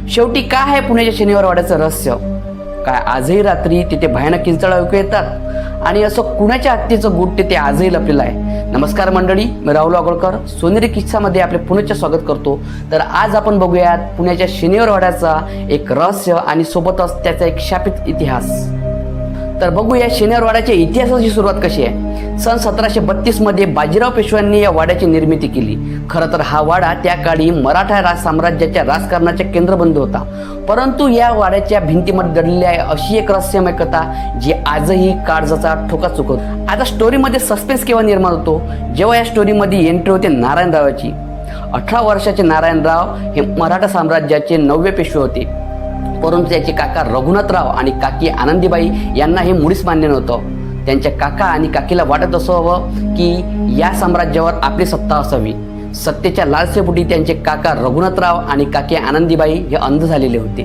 शेवटी काय आहे पुण्याच्या शनिवार वाड्याचं रहस्य? काय आजही रात्री तिथे भयानक किंचाळ ऐकू येतात आणि असं कुणाच्या हत्येचं गुट तिथे आजही लपलेलं आहे? नमस्कार मंडळी, मी राहुल आगोळकर सोनेरी किस्सामध्ये आपले पुनश्च स्वागत करतो. तर आज आपण बघूयात पुण्याच्या शनिवार वाड्याचा एक रहस्य आणि सोबतच त्याचा एक शापित इतिहास. तर बघूया शनिवार वाड्याच्या इतिहासाची सुरुवात कशी आहे. सन 1732 मध्ये बाजीराव पेशव्यांनी या वाड्याची निर्मिती केली. खरं तर हा वाडा त्या काळी मराठा साम्राज्याच्या राजकारणाचे केंद्रबिंदू होता. परंतु या वाड्याच्या भिंतीमध्ये दडलेली आहे अशी एक रहस्यमय कथा जी आजही काळजाचा ठोका चुकवतो. आता स्टोरीमध्ये सस्पेन्स केव्हा निर्माण होतो, जेव्हा या स्टोरीमध्ये एंट्री होते नारायणरावाची. 18 वर्षाचे नारायणराव हे मराठा साम्राज्याचे 9वे पेशवे होते. परंतु त्याचे काका रघुनाथराव आणि काकी आनंदीबाई यांना हे मुळीच मान्य नव्हतं. त्यांच्या काका आणि काकीला वाटत असावं की या साम्राज्यावर आपली सत्ता असावी. सत्तेच्या लालसेपोटी त्यांचे काका रघुनाथराव आणि काकी आनंदीबाई हे अंध झालेले होते.